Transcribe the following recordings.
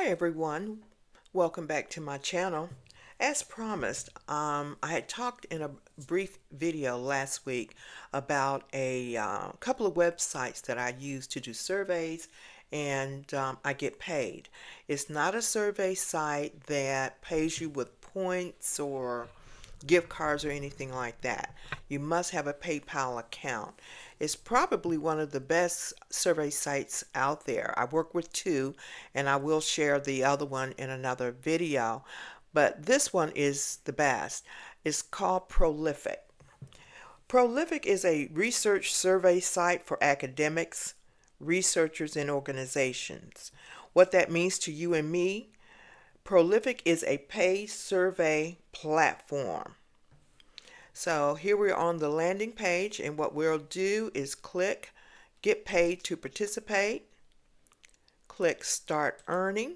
Hi everyone, welcome back to my channel. As promised, I had talked in a brief video last week about a couple of websites that I use to do surveys and I get paid. It's not a survey site that pays you with points or gift cards or anything like that. You must have a PayPal account. It's probably one of the best survey sites out there. I work with two, and I will share the other one in another video, but this one is the best. It's called Prolific. Prolific is a research survey site for academics, researchers, and organizations. What that means to you and me, Prolific is a paid survey platform. So here we're on the landing page, and what we'll do is click Get Paid to Participate, click Start Earning,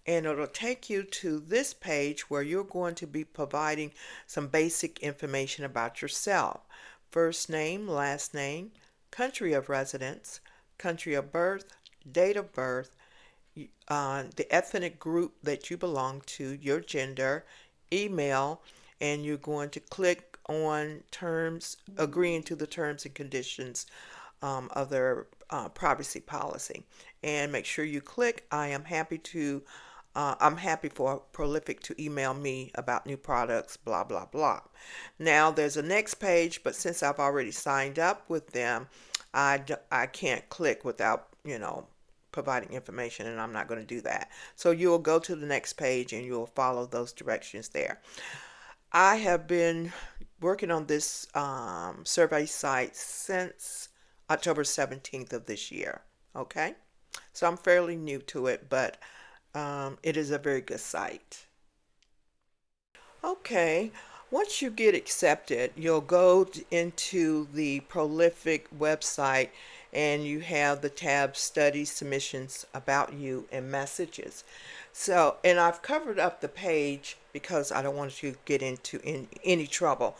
and it'll take you to this page where you're going to be providing some basic information about yourself. First name, last name, country of residence, country of birth, date of birth, the ethnic group that you belong to, your gender, email, and you're going to click on terms, agreeing to the terms and conditions of their privacy policy. And make sure you click I'm happy for Prolific to email me about new products, blah, blah, blah. Now there's a next page, but since I've already signed up with them, I can't click without, providing information, and I'm not going to do that. So you'll go to the next page and you'll follow those directions there. I have been working on this survey site since October 17th of this year. Okay, so I'm fairly new to it, but it is a very good site. Okay, once you get accepted, you'll go into the Prolific website and you have the tab Study Submissions, About You, and Messages. So, and I've covered up the page because I don't want to get into any trouble,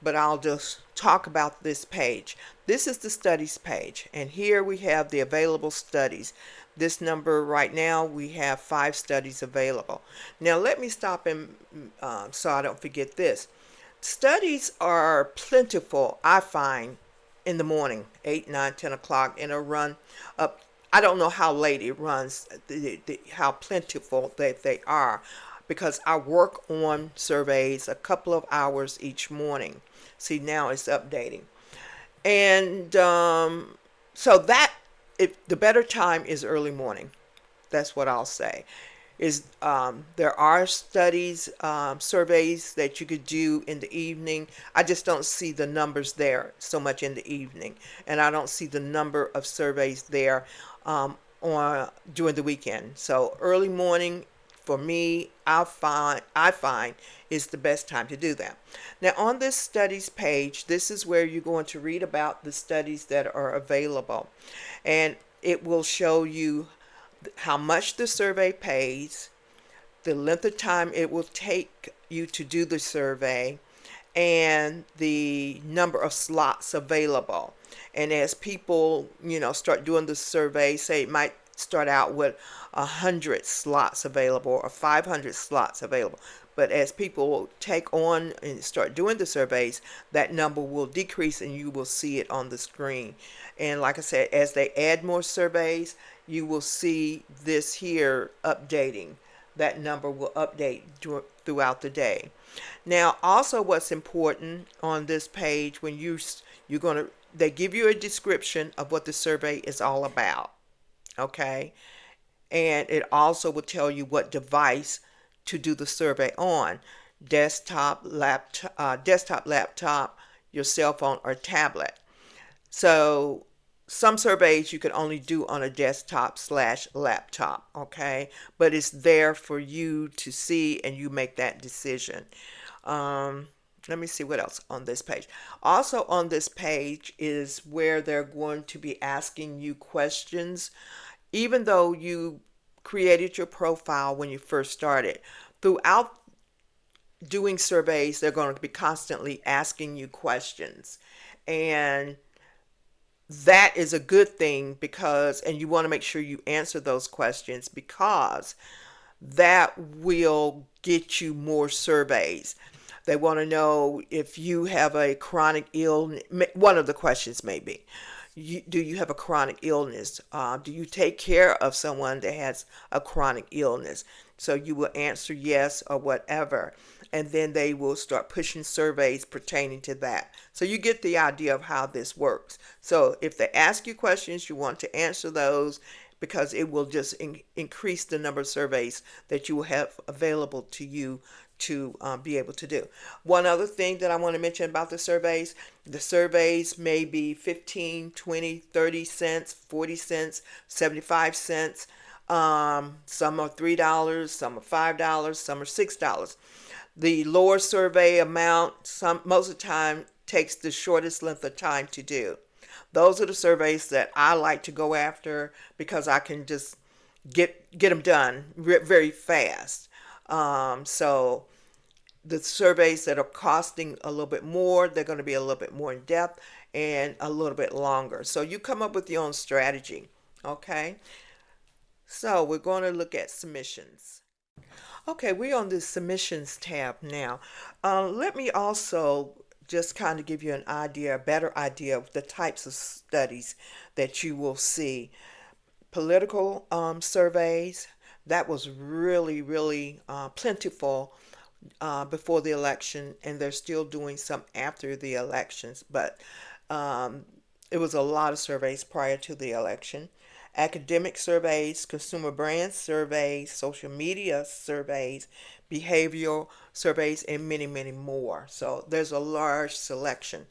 but I'll just talk about this page. This is the studies page, and here we have the available studies. This number right now, we have 5 studies available. Now let me stop and so I don't forget this. Studies are plentiful, I find, in the morning, 8, 9, 10 o'clock, and it'll run up. I don't know how late it runs, how plentiful that they are, because I work on surveys a couple of hours each morning. See, now it's updating. And so that, the better time is early morning. That's what I'll say. Is there are studies, surveys that you could do in the evening. I just don't see the numbers there so much in the evening, and I don't see the number of surveys there on during the weekend. So early morning for me, I find is the best time to do that. Now on this studies page, this is where you're going to read about the studies that are available, and it will show you how much the survey pays, the length of time it will take you to do the survey, and the number of slots available. And as people, start doing the survey, say it might start out with 100 slots available or 500 slots available. But as people take on and start doing the surveys, that number will decrease and you will see it on the screen. And like I said, as they add more surveys, you will see this here updating. That number will update throughout the day. Now, also what's important on this page, when they give you a description of what the survey is all about. Okay, and it also will tell you what device to do the survey on: desktop, laptop, your cell phone, or tablet. So some surveys you can only do on a desktop/laptop, okay? But it's there for you to see and you make that decision. Let me see what else on this page. Also on this page is where they're going to be asking you questions. Even though you created your profile when you first started, throughout doing surveys, they're going to be constantly asking you questions. And that is a good thing, because, and you want to make sure you answer those questions, because that will get you more surveys. They want to know if you have a chronic illness. One of the questions may be, do you have a chronic illness? Do you take care of someone that has a chronic illness? So you will answer yes or whatever. And then they will start pushing surveys pertaining to that. So you get the idea of how this works. So if they ask you questions, you want to answer those, because it will just increase the number of surveys that you will have available to you to be able to do. One other thing that I want to mention about the surveys may be 15, 20, 30 cents, 40 cents, 75 cents. Some are $3, some are $5, some are $6. The lower survey amount, most of the time, takes the shortest length of time to do. Those are the surveys that I like to go after, because I can just get them done very fast. So the surveys that are costing a little bit more, they're going to be a little bit more in depth and a little bit longer. So you come up with your own strategy. Okay. So we're going to look at submissions. Okay, we're on the submissions tab now. Let me also just kind of give you an idea, a better idea of the types of studies that you will see. Political surveys, that was really plentiful before the election, and they're still doing some after the elections, but um, it was a lot of surveys prior to the election. Academic surveys, consumer brand surveys, social media surveys, behavioral surveys, and many more. So there's a large selection.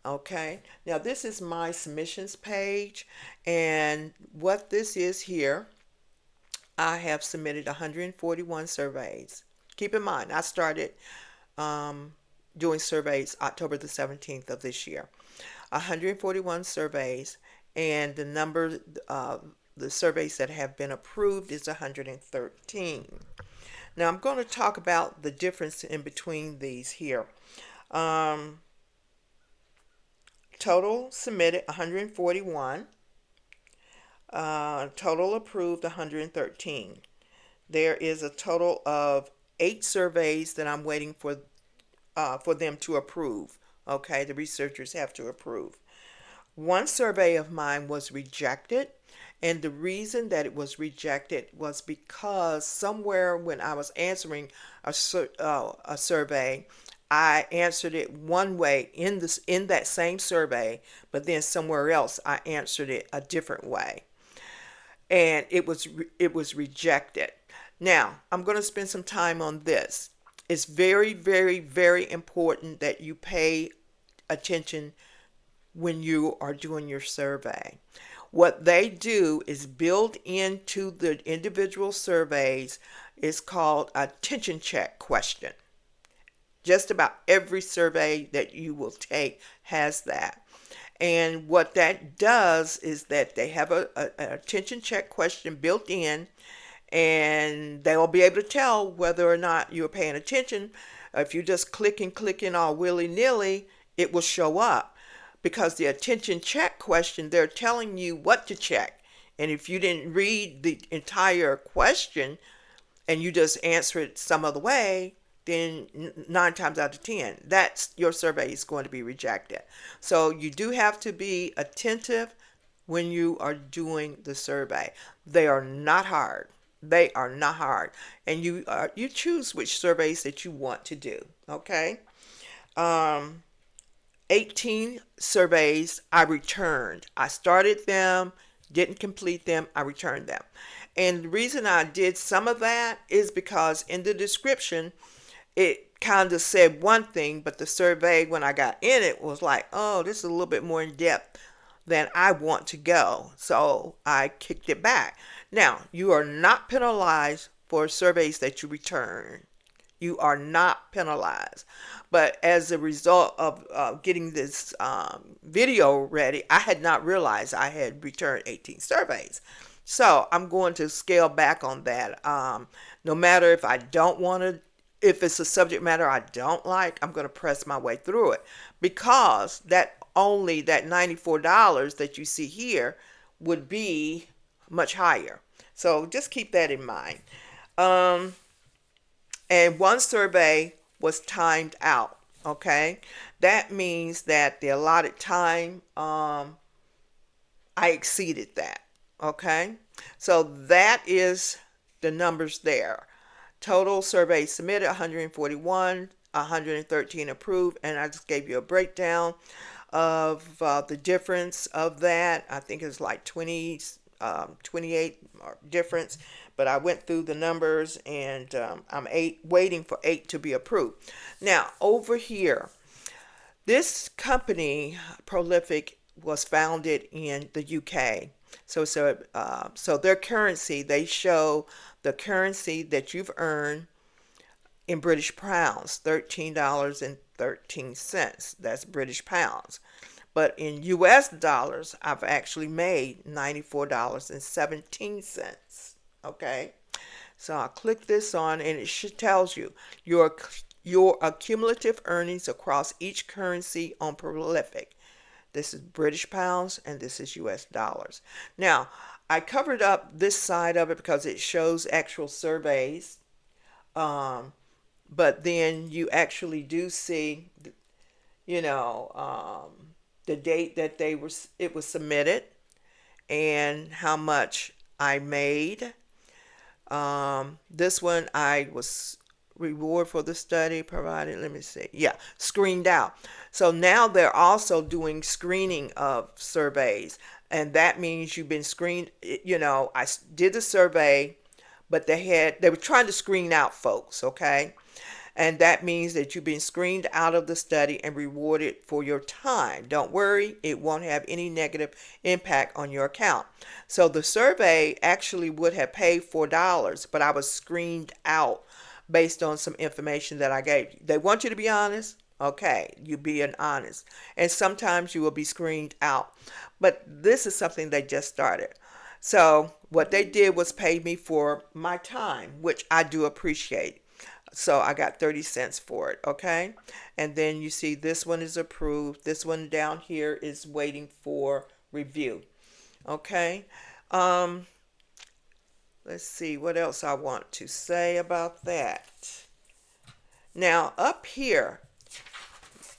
Okay, now this is my submissions page, and what this is here, I have submitted 141 surveys. Keep in mind, I started um, doing surveys October the 17th of this year. 141 surveys, and the number, the surveys that have been approved is 113. Now I'm going to talk about the difference in between these here. Um, Total submitted 141. Total approved 113. There is a total of 8 surveys that I'm waiting for them to approve. Okay, the researchers have to approve. One survey of mine was rejected, and the reason that it was rejected was because somewhere when I was answering a survey, I answered it one way in that same survey, but then somewhere else I answered it a different way, and it was rejected. Now, I'm going to spend some time on this. It's very important that you pay attention when you are doing your survey. What they do is build into the individual surveys is called a attention check question. Just about every survey that you will take has that. And what that does is that they have an attention check question built in, and they will be able to tell whether or not you're paying attention. If you just clicking all willy-nilly, it will show up, because the attention check question, they're telling you what to check. And if you didn't read the entire question and you just answer it some other way, then 9 times out of 10, that's your survey is going to be rejected. So you do have to be attentive when you are doing the survey. They are not hard. They are not hard, and you choose which surveys that you want to do. Okay. Um, 18 surveys I returned. I started them, didn't complete them, I returned them. And the reason I did some of that is because in the description, it kind of said one thing, but the survey, when I got in it, was like, oh, this is a little bit more in depth than I want to go. So I kicked it back. Now, you are not penalized for surveys that you return. You are not penalized. But as a result of getting this video ready, I had not realized I had returned 18 surveys. So I'm going to scale back on that. No matter if I don't want to, if it's a subject matter I don't like, I'm going to press my way through it, because that only that $94 that you see here would be much higher. So just keep that in mind. Um, and one survey was timed out. Okay, that means that the allotted time, I exceeded that. Okay, so that is the numbers there. Total surveys submitted 141, 113 approved, and I just gave you a breakdown of the difference of that. I think it's like 20, 28 difference, but I went through the numbers, and I'm waiting for 8 to be approved. Now, over here, this company, Prolific, was founded in the UK. So their currency, they show the currency that you've earned in British pounds, $13.13. That's British pounds. But in US dollars, I've actually made $94.17. Okay? So I'll click this on, and it tells you your accumulative earnings across each currency on Prolific. This is British pounds, and this is US dollars. Now, I covered up this side of it because it shows actual surveys. But then you actually do see, you know, the date that it was submitted and how much I made. This one I was reward for the study provided. Let me see. Yeah, screened out. So now they're also doing screening of surveys, and that means you've been screened. You know, I did the survey, but they were trying to screen out folks. Okay. And that means that you've been screened out of the study and rewarded for your time. Don't worry, it won't have any negative impact on your account. So the survey actually would have paid $4, but I was screened out based on some information that I gave you. They want you to be honest. Okay, you being honest. And sometimes you will be screened out. But this is something they just started. So what they did was pay me for my time, which I do appreciate. So I got 30 cents for it, okay? And then you see this one is approved. This one down here is waiting for review, okay? Let's see what else I want to say about that. Now, up here,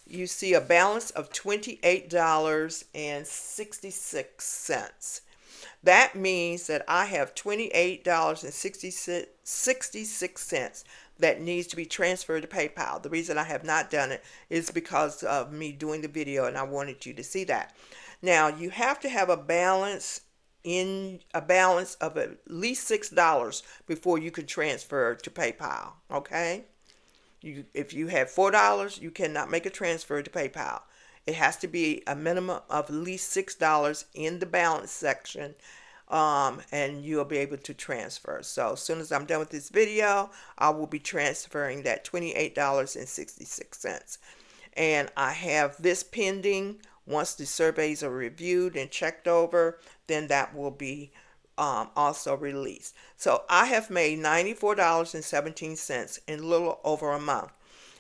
you see a balance of $28.66. That means that I have $28.66 that needs to be transferred to PayPal. The reason I have not done it is because of me doing the video, and I wanted you to see that. Now, you have to have a balance of at least $6 before you can transfer to PayPal, okay? If you have $4, you cannot make a transfer to PayPal. It has to be a minimum of at least $6 in the balance section, and you'll be able to transfer. So as soon as I'm done with this video, I will be transferring that $28.66. And I have this pending. Once the surveys are reviewed and checked over, then that will be also released. So I have made $94.17 in a little over a month.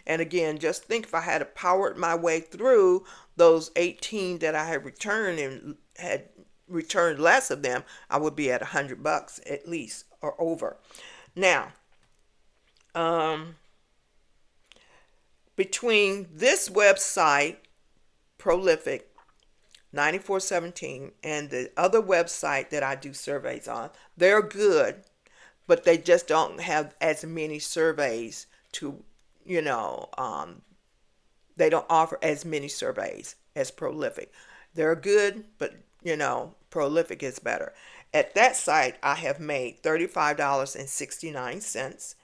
And again, just think if I had powered my way through those 18 that I had returned and had returned less of them, I would be at $100 at least or over. Now, between this website, Prolific 9417, and the other website that I do surveys on, they're good, but they just don't have as many surveys to, you know, they don't offer as many surveys as Prolific. They're good, but, you know, Prolific is better. At that site, I have made $35.69.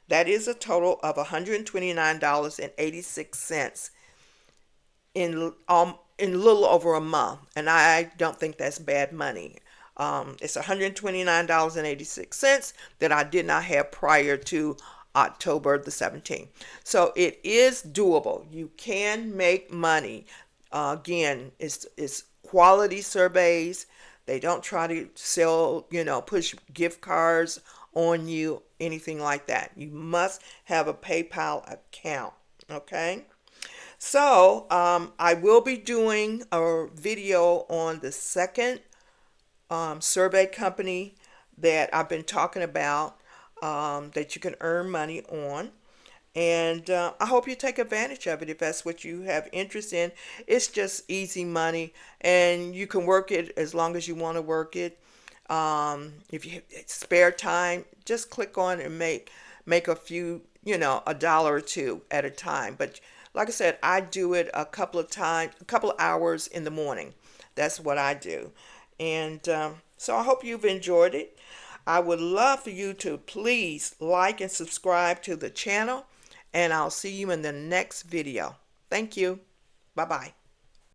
That is a total of $129.86 in a little over a month, and I don't think that's bad money. It's $129.86 that I did not have prior to October the 17th. So it is doable. You can make money. Again, it's quality surveys. They don't try to sell, you know, push gift cards on you, anything like that. You must have a PayPal account, okay? So I will be doing a video on the second survey company that I've been talking about, that you can earn money on. And I hope you take advantage of it if that's what you have interest in. It's just easy money, and you can work it as long as you want to work it. If you have spare time, just click on and make a few, a dollar or two at a time. But like I said, I do it a couple of times, a couple of hours in the morning. That's what I do. And so I hope you've enjoyed it. I would love for you to please like and subscribe to the channel, and I'll see you in the next video. Thank you. Bye-bye.